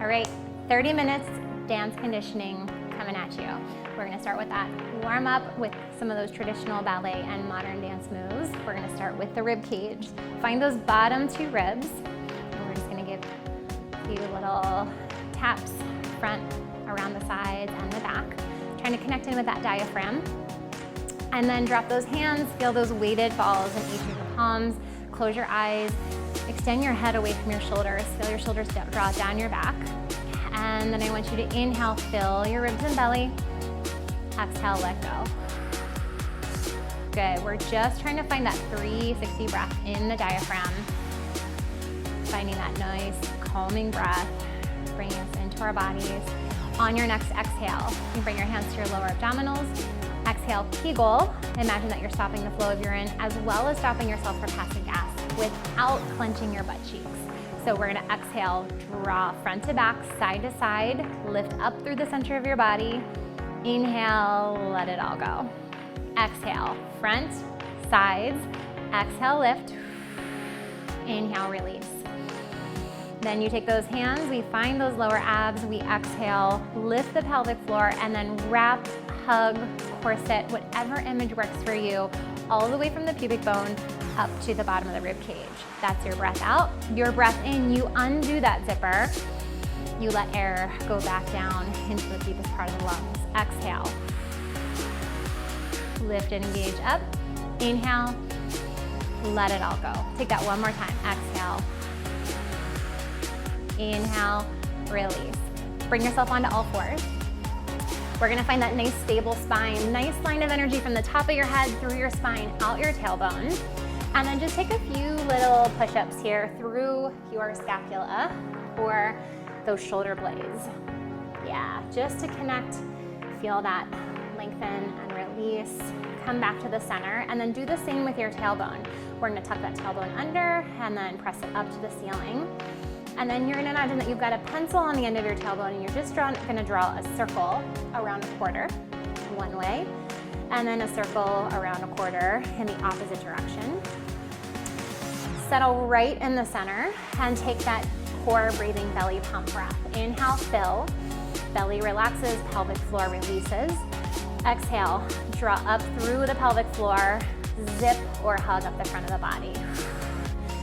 All right, 30 minutes dance conditioning coming at you. We're gonna start with that warm up with some of those traditional ballet and modern dance moves. We're gonna start with the rib cage. Find those bottom two ribs, and we're just gonna give a few little taps front, around the sides and the back, trying to connect in with that diaphragm. And then drop those hands, feel those weighted balls in each of your palms. Close your eyes, extend your head away from your shoulders. Feel your shoulders draw down your back. And then I want you to inhale, fill your ribs and belly. Exhale, let go. Good, we're just trying to find that 360 breath in the diaphragm. Finding that nice, calming breath, bringing us into our bodies. On your next exhale, you bring your hands to your lower abdominals. Exhale, Kegel. Imagine that you're stopping the flow of urine as well as stopping yourself from passing gas without clenching your butt cheeks. So we're gonna exhale, draw front to back, side to side, lift up through the center of your body. Inhale, let it all go. Exhale, front, sides. Exhale, lift. Inhale, release. Then you take those hands, we find those lower abs, we exhale, lift the pelvic floor, and then wrap, hug, corset, whatever image works for you, all the way from the pubic bone up to the bottom of the rib cage. That's your breath out. Your breath in, you undo that zipper. You let air go back down into the deepest part of the lungs. Exhale. Lift and engage up. Inhale. Let it all go. Take that one more time. Exhale. Inhale. Release. Bring yourself onto all fours. We're gonna find that nice stable spine, nice line of energy from the top of your head through your spine, out your tailbone. And then just take a few little push-ups here through your scapula or those shoulder blades. Yeah, just to connect, feel that lengthen and release. Come back to the center and then do the same with your tailbone. We're gonna tuck that tailbone under and then press it up to the ceiling. And then you're gonna imagine that you've got a pencil on the end of your tailbone and you're just gonna draw a circle around a quarter one way and then a circle around a quarter in the opposite direction. Settle right in the center and take that core breathing belly pump breath. Inhale, fill, belly relaxes, pelvic floor releases. Exhale, draw up through the pelvic floor, zip or hug up the front of the body.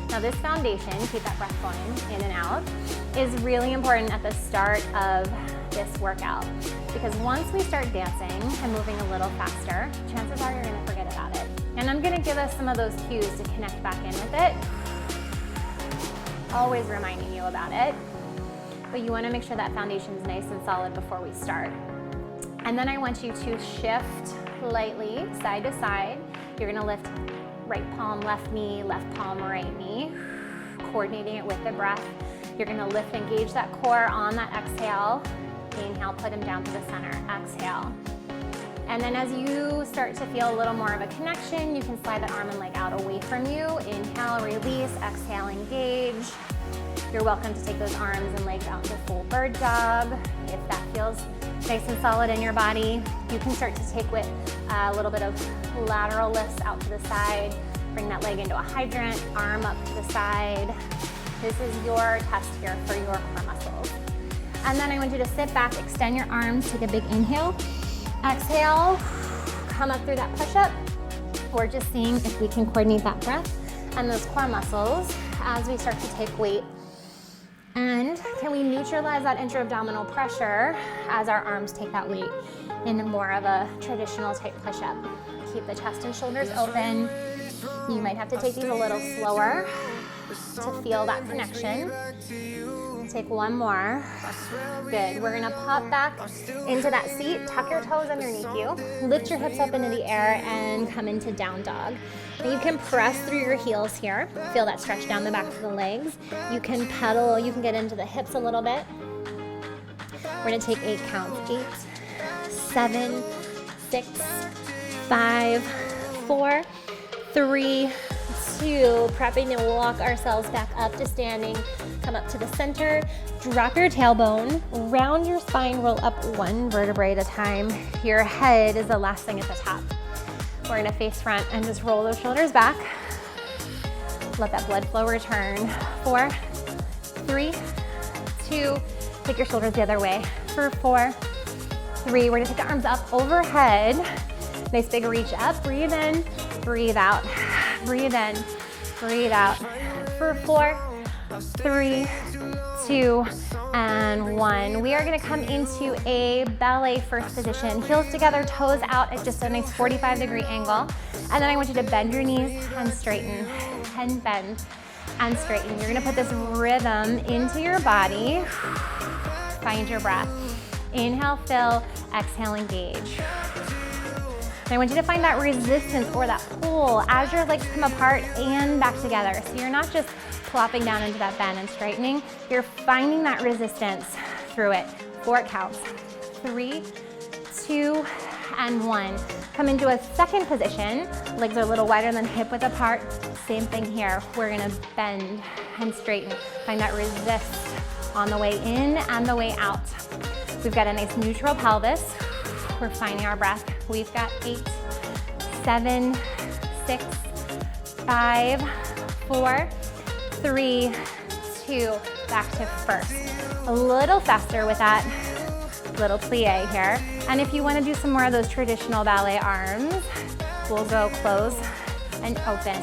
Now this foundation, keep that breath going in and out, is really important at the start of this workout because once we start dancing and moving a little faster, chances are you're gonna forget about it. And I'm gonna give us some of those cues to connect back in with it, always reminding you about it, but you wanna make sure that foundation is nice and solid before we start. And then I want you to shift lightly, side to side. You're gonna lift right palm, left knee, left palm, right knee, coordinating it with the breath. You're gonna lift, engage that core on that exhale. Inhale, put them down to the center, exhale. And then as you start to feel a little more of a connection, you can slide that arm and leg out away from you. Inhale, release, exhale, engage. You're welcome to take those arms and legs out into full bird dog. If that feels nice and solid in your body, you can start to take with a little bit of lateral lifts out to the side. Bring that leg into a hydrant, arm up to the side. This is your test here for your core muscles. And then I want you to sit back, extend your arms, take a big inhale. Exhale, come up through that push-up. We're just seeing if we can coordinate that breath and those core muscles as we start to take weight. And can we neutralize that intra-abdominal pressure as our arms take that weight in more of a traditional type push-up. Keep the chest and shoulders open. You might have to take these a little slower to feel that connection. Take one more. Good. We're gonna pop back into that seat, tuck your toes underneath you, lift your hips up into the air and come into down dog. And you can press through your heels here. Feel that stretch down the back of the legs. You can pedal, you can get into the hips a little bit. We're gonna take 8 counts. 8, 7, 6, 5, 4, 3, 2, prepping to walk ourselves back up to standing. Come up to the center, drop your tailbone, round your spine, roll up 1 vertebrae at a time. Your head is the last thing at the top. We're gonna face front and just roll those shoulders back. Let that blood flow return. 4, 3, 2, Take your shoulders the other way for 4, 3. We're gonna take the arms up overhead. Nice big reach up, breathe in, breathe out. Breathe in, breathe out. For 4, 3, 2, and 1. We are gonna come into a ballet first position. Heels together, toes out at just a nice 45-degree angle. And then I want you to bend your knees and straighten, and bend and straighten. You're gonna put this rhythm into your body. Find your breath. Inhale, fill, exhale, engage. And I want you to find that resistance or that pull as your legs come apart and back together. So you're not just plopping down into that bend and straightening, you're finding that resistance through it. 4 counts. 3, 2, and 1. Come into a second position. Legs are a little wider than hip width apart. Same thing here. We're gonna bend and straighten. Find that resist on the way in and the way out. We've got a nice neutral pelvis. We're finding our breath. We've got 8, 7, 6, 5, 4, 3, 2, back to first. A little faster with that little plie here. And if you want to do some more of those traditional ballet arms, we'll go close and open,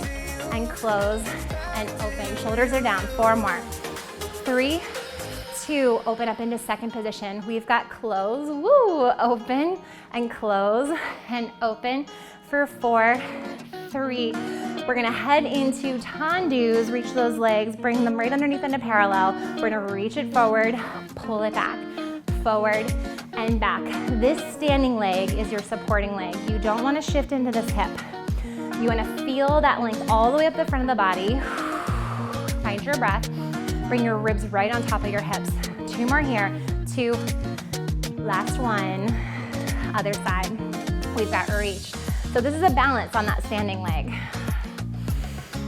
and close and open. Shoulders are down. 4 more. 3, 2, open up into second position. We've got close, woo, open and close and open for 4, 3. We're gonna head into tendus, reach those legs, bring them right underneath into parallel. We're gonna reach it forward, pull it back, forward and back. This standing leg is your supporting leg. You don't wanna shift into this hip. You wanna feel that length all the way up the front of the body. Find your breath. Bring your ribs right on top of your hips. 2 more here. 2, last 1, other side. We've got reach. So this is a balance on that standing leg.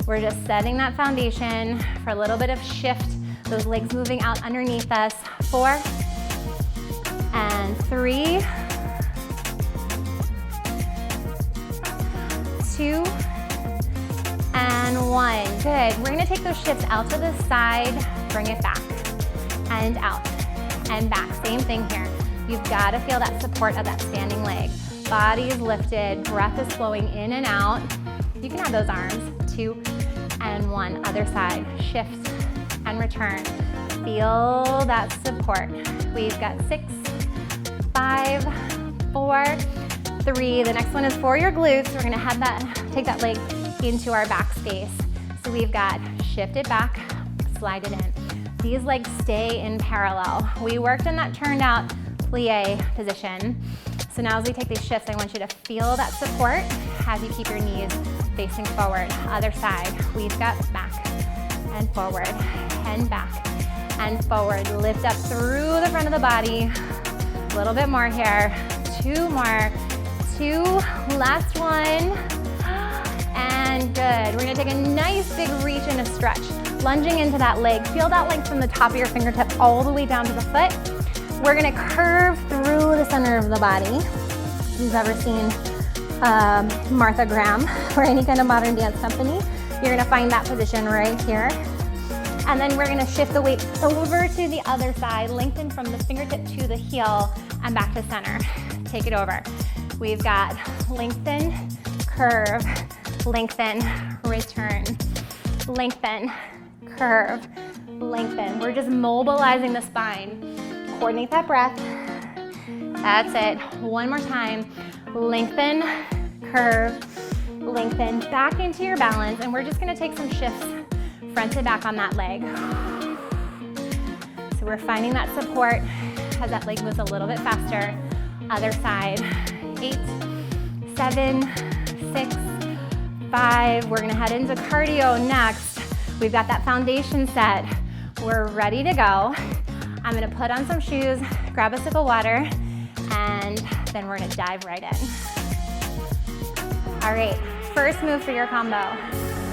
We're just setting that foundation for a little bit of shift. Those legs moving out underneath us. 4, and 3, 2, and 1. Good. We're gonna take those shifts out to the side, bring it back, and out, and back. Same thing here. You've gotta feel that support of that standing leg. Body is lifted, breath is flowing in and out. You can have those arms. 2, and 1. Other side. Shift and return. Feel that support. We've got 6, 5, 4, 3. The next one is for your glutes. We're gonna take that leg into our back space. So we've got shift it back, slide it in. These legs stay in parallel. We worked in that turned out plie position. So now as we take these shifts, I want you to feel that support as you keep your knees facing forward. Other side, we've got back and forward and back and forward. Lift up through the front of the body. A little bit more here. 2 more. 2, last 1. And good. We're gonna take a nice big reach and a stretch. Lunging into that leg. Feel that length from the top of your fingertip all the way down to the foot. We're gonna curve through the center of the body. If you've ever seen Martha Graham or any kind of modern dance company, you're gonna find that position right here. And then we're gonna shift the weight over to the other side, lengthen from the fingertip to the heel and back to center. Take it over. We've got lengthen, curve, lengthen, return, lengthen, curve, lengthen. We're just mobilizing the spine. Coordinate that breath. That's it. 1 more time. Lengthen, curve, lengthen, back into your balance. And we're just gonna take some shifts front to back on that leg. So we're finding that support as that leg moves a little bit faster. Other side. 8, 7, 6, 5. We're gonna head into cardio next. We've got that foundation set. We're ready to go. I'm gonna put on some shoes, grab a sip of water, and then we're gonna dive right in. All right, first move for your combo.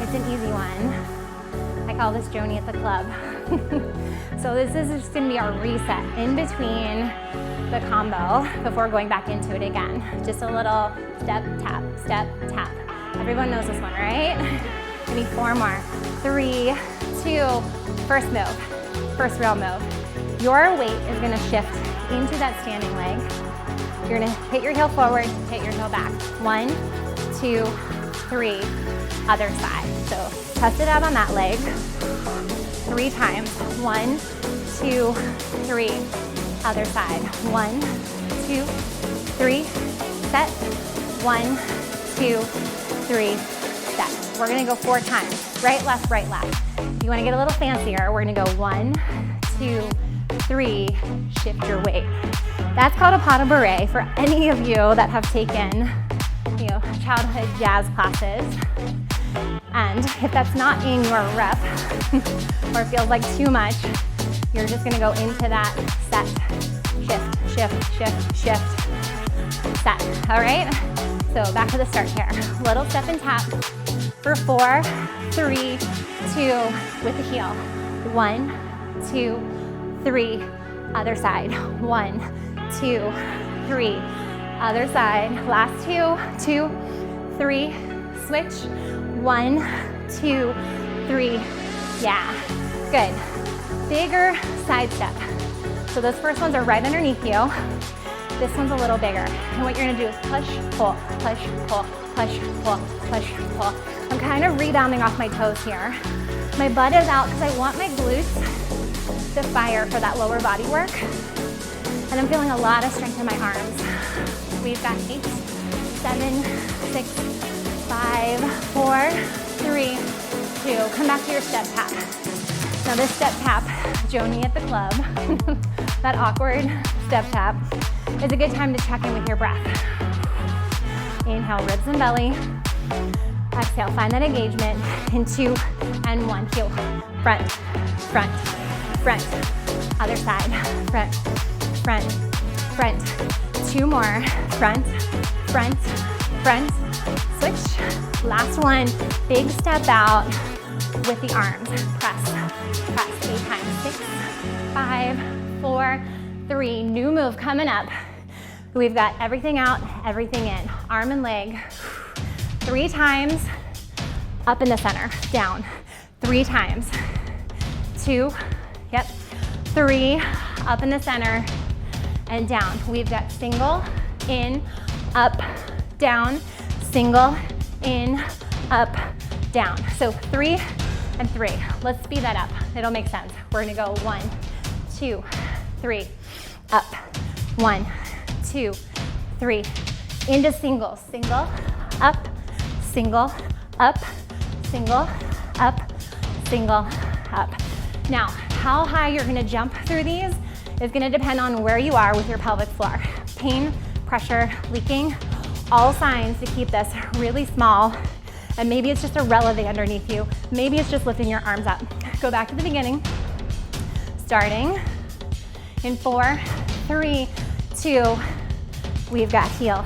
It's an easy one. I call this Joni at the club. So this is just gonna be our reset in between the combo before going back into it again. Just a little step, tap, step, tap. Everyone knows this one, right? Give me 4 more. 3, 2, first move, first real move. Your weight is gonna shift into that standing leg. You're gonna hit your heel forward, hit your heel back. 1, 2, 3, other side. So test it out on that leg. 3 times. 1, 2, 3, other side. 1, 2, 3, set. 1, 2, 3, set. We're gonna go 4 times. Right, left, right, left. If you wanna get a little fancier, we're gonna go 1, 2, 3, shift your weight. That's called a pas de bourrée for any of you that have taken, childhood jazz classes. And if that's not in your rep or feels like too much, you're just gonna go into that set, shift, shift, shift, shift, set, all right? So back to the start here. Little step and tap for 4, 3, 2, with the heel. 1, 2, 3, other side. 1, 2, 3, other side. Last 2, 2, 3, switch. 1, 2, 3, yeah, good. Bigger side step. So those first ones are right underneath you. This one's a little bigger. And what you're gonna do is push, pull, push, pull, push, pull, push, pull. I'm kind of rebounding off my toes here. My butt is out because I want my glutes to fire for that lower body work. And I'm feeling a lot of strength in my arms. We've got 8, 7, 6, 5, 4, 3, 2. Come back to your step tap. Now this step tap, Joni at the club, that awkward step tap, is a good time to check in with your breath. Inhale, ribs and belly. Exhale, find that engagement in 2 and 1. Heel, front, front, front. Other side, front, front, front. 2 more, front, front, front. Switch. Last one, big step out with the arms. Press, press. 8 times. 6, 5, 4, 3. New move coming up. We've got everything out, everything in. Arm and leg. 3 times. Up in the center. Down. 3 times. 2. Yep. 3. Up in the center. And down. We've got single, in, up, down. Single, in, up, down. So 3 and 3. Let's speed that up. It'll make sense. We're gonna go 1, 2, 3, up. 1, 2, 3. Into single, single, up, single, up, single, up, single, up. Now, how high you're gonna jump through these is gonna depend on where you are with your pelvic floor. Pain, pressure, leaking, all signs to keep this really small. And maybe it's just a releve underneath you. Maybe it's just lifting your arms up. Go back to the beginning. Starting in 4, 3, 2. We've got heel,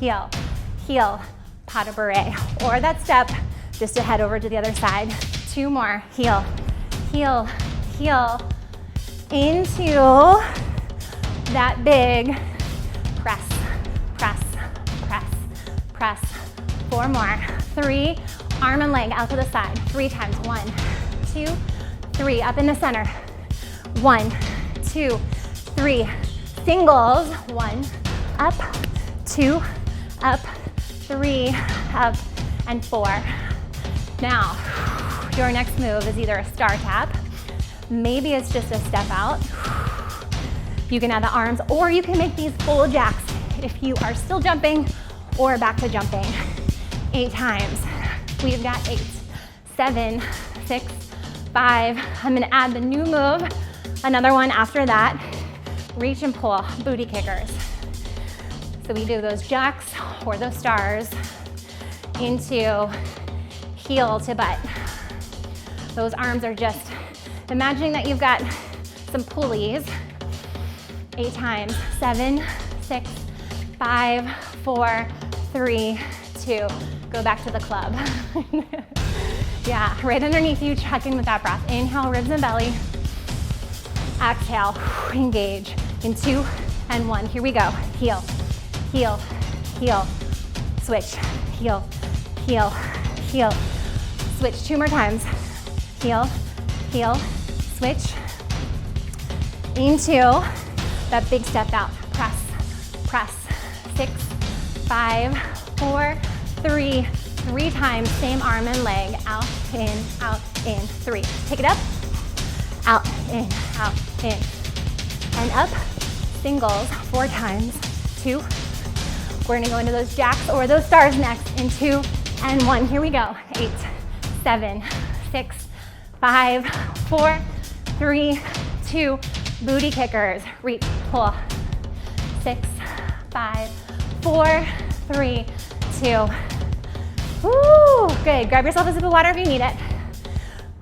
heel, heel, pas de bourrée. Or that step, just to head over to the other side. 2 more, heel, heel, heel, into that big press, press, press, press. 4 more, 3, arm and leg out to the side. 3 times, 1, 2, 3, up in the center. 1, 2, 3, singles. 1, up, 2, up, 3, up, and 4. Now, your next move is either a star tap, maybe it's just a step out. You can add the arms, or you can make these full jacks if you are still jumping or back to jumping. 8 times. We've got 8, 7, 6, 5. I'm gonna add the new move, another one after that. Reach and pull, booty kickers. So we do those jacks or those stars into heel to butt. Those arms are just, imagining that you've got some pulleys. 8 times, 7, 6, 5, 4, 3, 2. Go back to the club. Yeah, right underneath you, check in with that breath. Inhale, ribs and belly. Exhale, engage in 2 and 1. Here we go. Heel, heel, heel, switch, heel, heel, heel, switch. 2 more times. Heel, heel, switch, into that big step out. Press, press. 6, 5, 4, 3. 3 times, same arm and leg. Out, in, 3. Pick it up. Out, in, and up. Singles 4 times. 2. We're gonna go into those jacks or those stars next in 2 and 1. Here we go. 8, 7, 6, 5, 4, 3, 2. Booty kickers. Reach, pull. 6, 5, 4, 3, 2. Woo, good. Grab yourself a sip of water if you need it.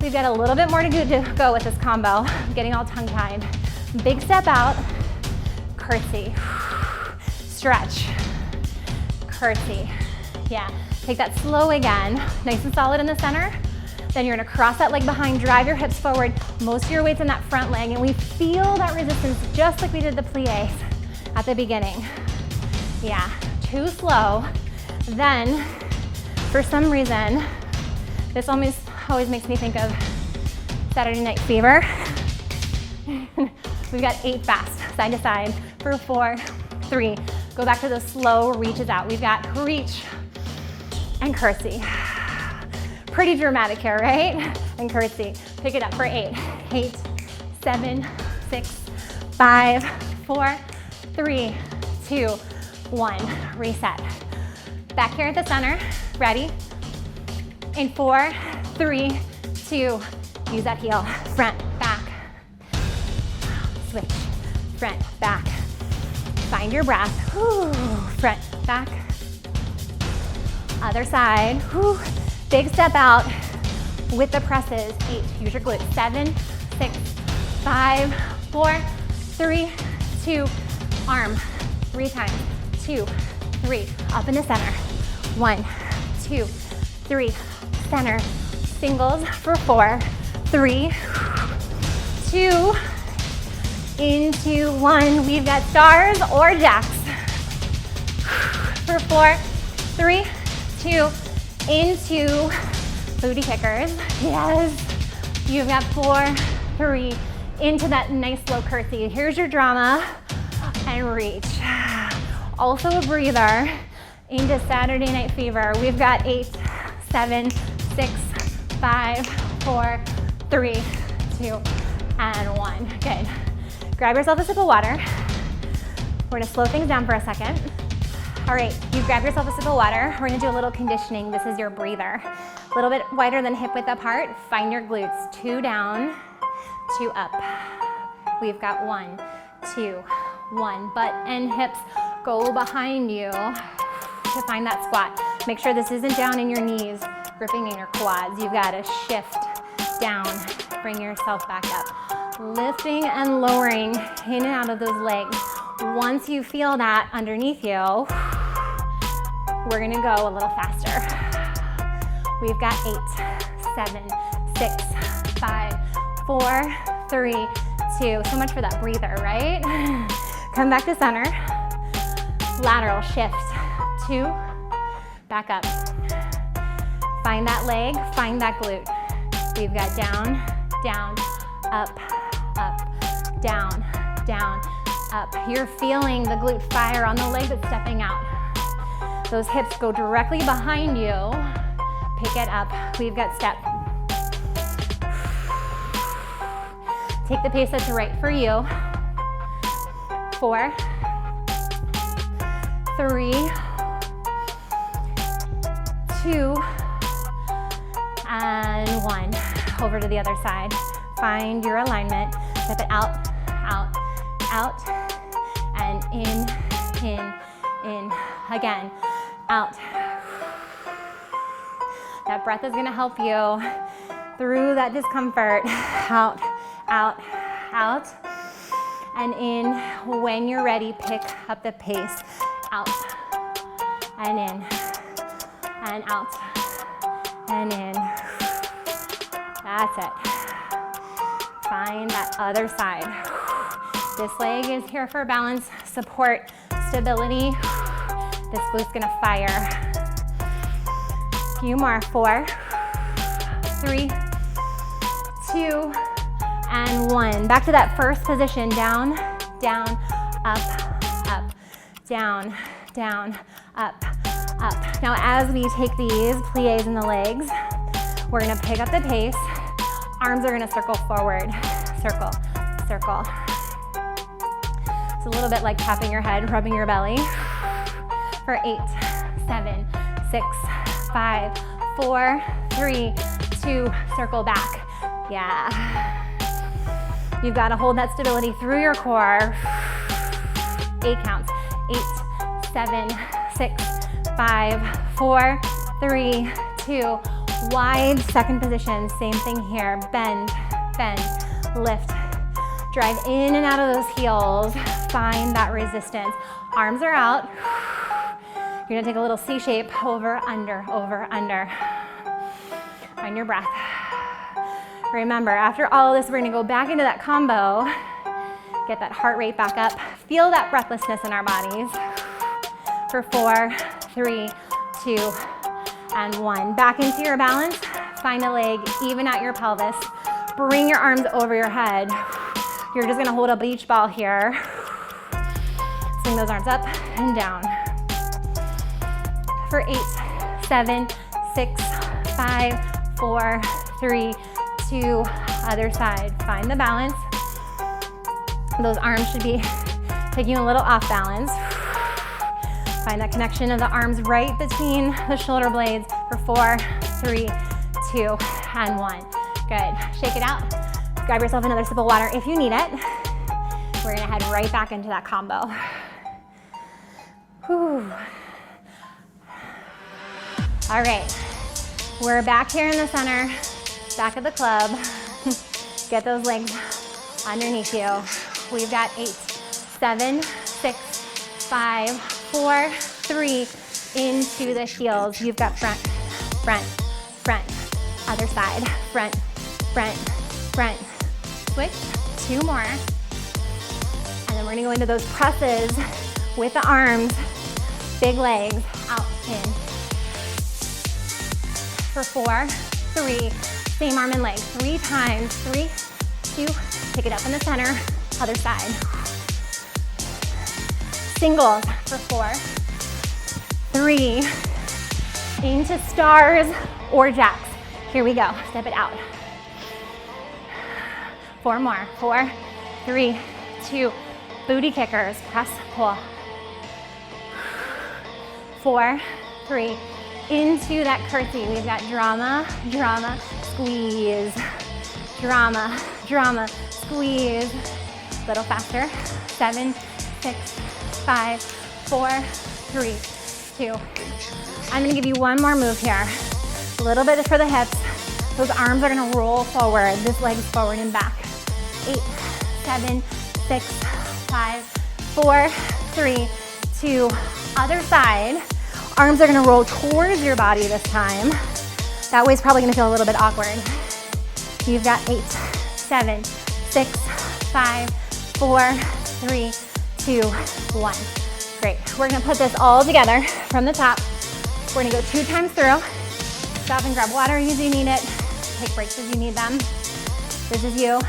We've got a little bit more to go with this combo. I'm getting all tongue-tied. Big step out, curtsy, stretch, curtsy. Yeah, take that slow again, nice and solid in the center. Then you're gonna cross that leg behind, drive your hips forward, most of your weight's in that front leg, and we feel that resistance just like we did the plies at the beginning. Yeah, too slow. Then, for some reason, this always makes me think of Saturday Night Fever. We've got 8 fast, side to side, for 4, 3. Go back to those slow reaches out. We've got reach and curtsy. Pretty dramatic here, right? And curtsy. Pick it up for 8. 8, 7, 6, 5, 4, 3, 2, 1. Reset. Back here at the center. Ready? In 4, 3, 2. Use that heel. Front, back. Switch. Front, back. Find your breath. Whew. Front, back. Other side. Whew. Big step out with the presses. 8. Use your glutes. 7, 6, 5, 4, 3, 2. Arm. 3 times. 2, 3. Up in the center. 1, 2, 3. Center. Singles for 4, 3, 2. Into 1. We've got stars or jacks. For 4, 3, 2. Into booty kickers. Yes. You've got 4, 3. Into that nice slow curtsy. Here's your drama. And reach. Also a breather into Saturday Night Fever. We've got 8, 7, 6, 5, 4, 3, 2, and 1. Good. Grab yourself a sip of water. We're gonna slow things down for a second. All right, you grab yourself a sip of water. We're gonna do a little conditioning. This is your breather. A little bit wider than hip width apart. Find your glutes. 2 down, 2 up. We've got 1, 2, 1. Butt and hips go behind you to find that squat. Make sure this isn't down in your knees, gripping in your quads. You've got to shift down, bring yourself back up. Lifting and lowering in and out of those legs. Once you feel that underneath you, we're gonna go a little faster. We've got 8, 7, 6, 5, 4, 3, 2. So much for that breather, right? Come back to center. Lateral shift. 2, back up. Find that leg, find that glute. We've got down, down, up, up, down, down, up. You're feeling the glute fire on the leg that's stepping out. Those hips go directly behind you. Pick it up. We've got step. Take the pace that's right for you. 4, 3, 2, and 1. Over to the other side. Find your alignment. Step it out, out, out, and in. Again, out. That breath is gonna help you through that discomfort. Out, out, out, and in. When you're ready, pick up the pace. Out, and in, and out, and in. That's it. Find that other side. This leg is here for balance, support, stability. This glute's gonna fire. Few more. 4, 3, 2, and 1. Back to that first position, down, down, up, up, down, down, up, up. Now as we take these pliés in the legs, we're gonna pick up the pace. Arms are gonna circle forward, circle, circle. It's a little bit like tapping your head, rubbing your belly. For 8, 7, 6, 5, 4, 3, 2, circle back. Yeah. You've got to hold that stability through your core. 8 counts. 8, 7, 6, 5, 4, 3, 2. Wide second position. Same thing here. Bend, bend, lift. Drive in and out of those heels. Find that resistance. Arms are out. You're gonna take a little C shape, over, under, over, under. Find your breath. Remember, after all of this, we're gonna go back into that combo, get that heart rate back up, feel that breathlessness in our bodies. For 4, 3, 2, and 1. Back into your balance, find a leg, even out your pelvis. Bring your arms over your head. You're just gonna hold a beach ball here. Swing those arms up and down. For 8, 7, 6, 5, 4, 3, 2, other side. Find the balance. Those arms should be taking you a little off balance. Find that connection of the arms right between the shoulder blades for 4, 3, 2, and 1. Good. Shake it out. Grab yourself another sip of water if you need it. We're gonna head right back into that combo. Whew. All right, we're back here in the center, back of the club. Get those legs underneath you. We've got 8, 7, 6, 5, 4, 3, into the heels. You've got front, front, front, other side, front, front, front. Switch, 2 more. And then we're gonna go into those presses with the arms, big legs, out, in. For 4, 3, same arm and leg, 3 times, 3, 2, pick it up in the center, other side. Singles for 4, 3, into stars or jacks. Here we go, step it out. 4 more, 4, 3, 2, booty kickers, press, pull. 4, 3, into that curtsy. We've got drama, drama, squeeze. Drama, drama, squeeze. A little faster. 7, 6, 5, 4, 3, 2. I'm gonna give you one more move here. A little bit for the hips. Those arms are gonna roll forward. This leg's forward and back. 8, 7, 6, 5, 4, 3, 2. Other side. Arms are gonna roll towards your body this time. That way's probably gonna feel a little bit awkward. You've got 8, 7, 6, 5, 4, 3, 2, 1. Great. We're gonna put this all together from the top. We're gonna go 2 times through. Stop and grab water as you need it. Take breaks as you need them. This is you.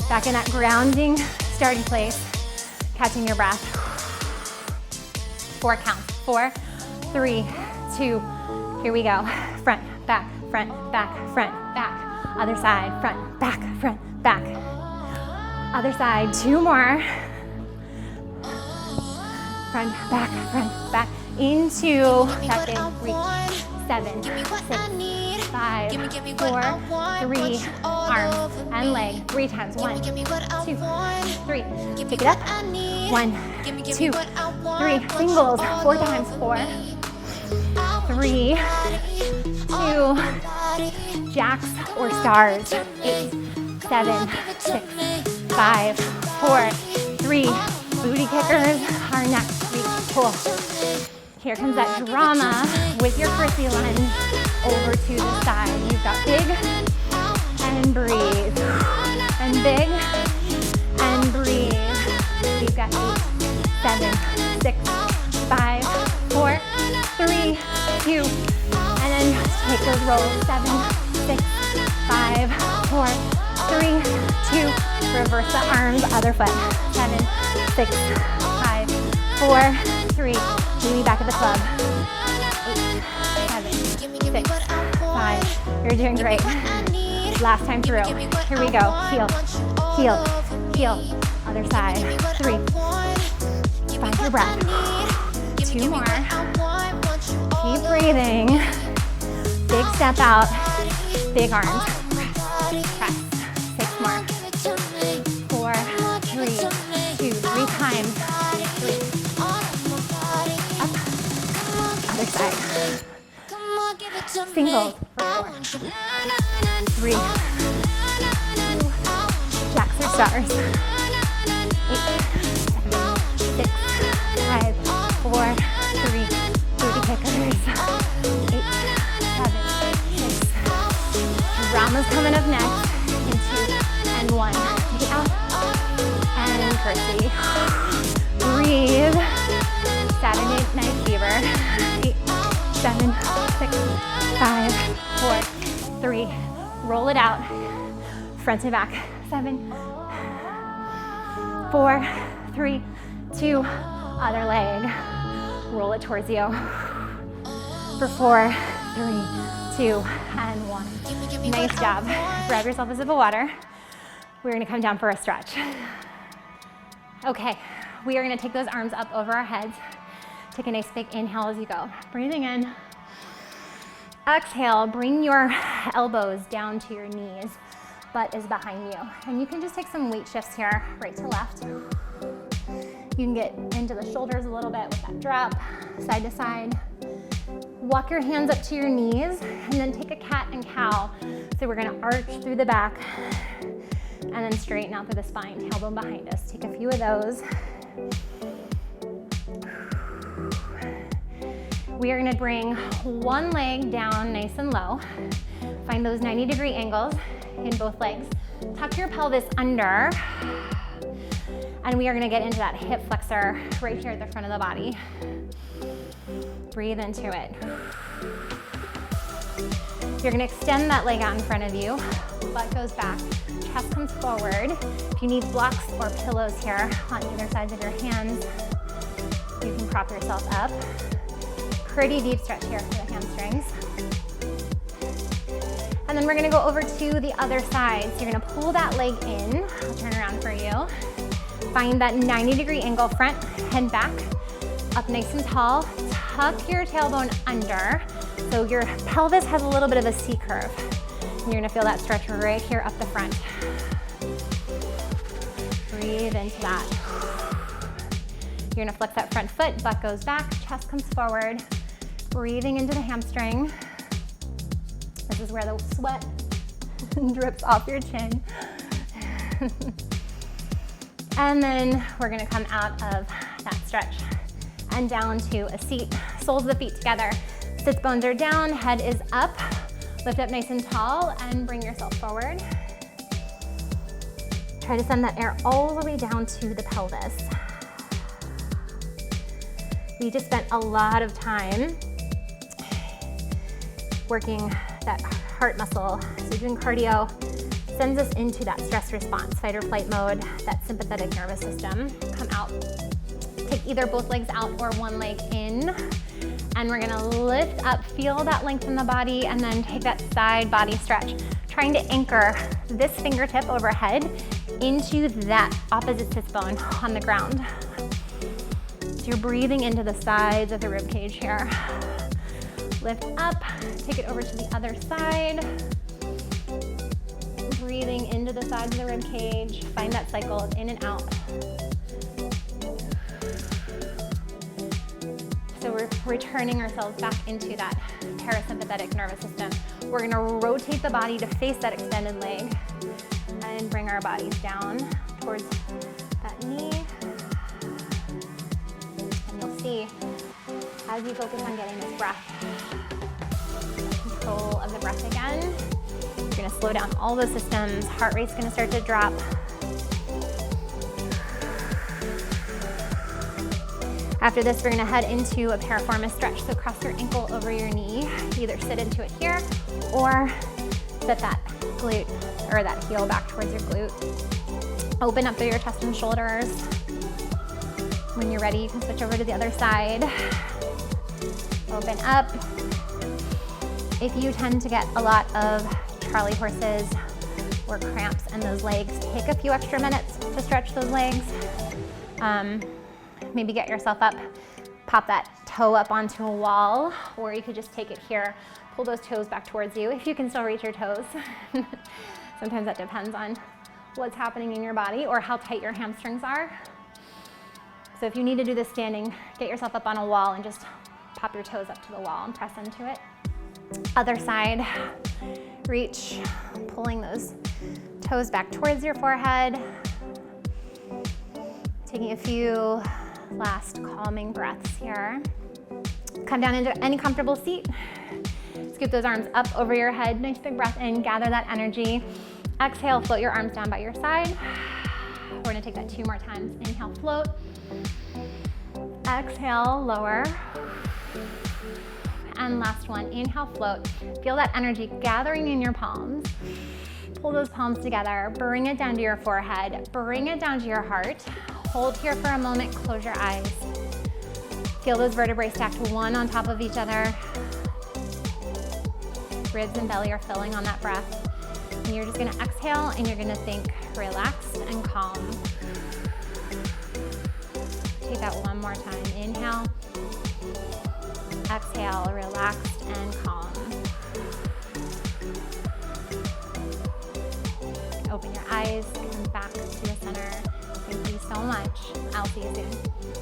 Back in that grounding starting place. Catching your breath. 4 counts. 4, 3, 2, here we go. Front, back, front, back, front, back. Other side, front, back, back. Other side, 2 more. Front, back, into that big reach. 7, 6, 5, 4, 3, arms and leg. 3 times. 1, 2, 3. Pick it up. 1, 2, 3. Singles. 4 times. 4, 3, 2. Jacks or stars. 8, 7, 6, 5, 4, 3. Booty kickers. Our next reach. Pull. Here comes that drama with your curtsy lunge over to the side. You've got big and breathe. And big and breathe. You've got 8, 7, 6, 5, 4, 3, 2. And then take those rolls. 7, 6, 5, 4, 3, 2, reverse the arms, other foot. 7, 6, 5, 4, 3, meet me back at the club. 8, 7, 6, 5, you're doing great. Last time through, here we go, heel, heel, heel, other side, 3, find your breath, 2 more, keep breathing, big step out, big arms, press, 6 more, 4, 3, 2, 3 times, 3, up, other side, singles, 4, 3, 2, jacks or stars, 8, 7, 6, 5, 4, 3, booty kickers, 8, 7, 6, drama's coming up next, in 2, and 1, take it out, and curtsy, breathe, Saturday Night Fever, 8, 7, 6, 5, 4, 3, roll it out, front to back, 7, 4, 3, 2, other leg, roll it towards you, for 4, 3, 2, and 1, nice job, grab yourself a sip of water, we're gonna come down for a stretch. Okay, we are gonna take those arms up over our heads, take a nice big inhale as you go, breathing in, exhale, bring your elbows down to your knees, butt is behind you. And you can just take some weight shifts here, right to left. You can get into the shoulders a little bit with that drop, side to side. Walk your hands up to your knees and then take a cat and cow. So we're gonna arch through the back and then straighten out through the spine, tailbone behind us. Take a few of those. We are gonna bring one leg down nice and low. Find those 90-degree angles in both legs. Tuck your pelvis under. And we are gonna get into that hip flexor right here at the front of the body. Breathe into it. You're gonna extend that leg out in front of you. Butt goes back, chest comes forward. If you need blocks or pillows here on either sides of your hands, you can prop yourself up. Pretty deep stretch here for the hamstrings. And then we're gonna go over to the other side. So you're gonna pull that leg in. I'll turn around for you. Find that 90-degree angle front, head back, up nice and tall. Tuck your tailbone under. So your pelvis has a little bit of a C curve. And you're gonna feel that stretch right here up the front. Breathe into that. You're gonna flex that front foot, butt goes back, chest comes forward. Breathing into the hamstring. This is where the sweat drips off your chin. And then we're gonna come out of that stretch and down to a seat. Soles of the feet together. Sits bones are down, head is up. Lift up nice and tall and bring yourself forward. Try to send that air all the way down to the pelvis. We just spent a lot of time working that heart muscle. So doing cardio sends us into that stress response, fight or flight mode, that sympathetic nervous system. Come out. Take either both legs out or one leg in. And we're gonna lift up, feel that length in the body, and then take that side body stretch. Trying to anchor this fingertip overhead into that opposite sits bone on the ground. So you're breathing into the sides of the rib cage here. Lift up, take it over to the other side. Breathing into the sides of the rib cage. Find that cycle of in and out. So we're returning ourselves back into that parasympathetic nervous system. We're gonna rotate the body to face that extended leg and bring our bodies down towards that knee. And you'll see, as you focus on getting this breath, control of the breath again, you're gonna slow down all those systems. Heart rate's gonna start to drop. After this, we're gonna head into a piriformis stretch. So cross your ankle over your knee. Either sit into it here or set that glute or that heel back towards your glute. Open up through your chest and shoulders. When you're ready, you can switch over to the other side. Open up. If you tend to get a lot of Charlie horses or cramps in those legs, take a few extra minutes to stretch those legs. Maybe get yourself up, pop that toe up onto a wall, or you could just take it here, pull those toes back towards you if you can still reach your toes. Sometimes that depends on what's happening in your body or how tight your hamstrings are. So if you need to do this standing, get yourself up on a wall and just pop your toes up to the wall and press into it. Other side, reach, pulling those toes back towards your forehead. Taking a few last calming breaths here. Come down into any comfortable seat. Scoop those arms up over your head. Nice big breath in, gather that energy. Exhale, float your arms down by your side. We're gonna take that 2 more times. Inhale, float. Exhale, lower. And last one, inhale, float. Feel that energy gathering in your palms. Pull those palms together, bring it down to your forehead, bring it down to your heart. Hold here for a moment, close your eyes. Feel those vertebrae stacked one on top of each other. Ribs and belly are filling on that breath. And you're just gonna exhale and you're gonna think relaxed and calm. Take that one more time. Inhale. Exhale, relaxed and calm. Open your eyes, come back to the center. Thank you so much. I'll see you soon.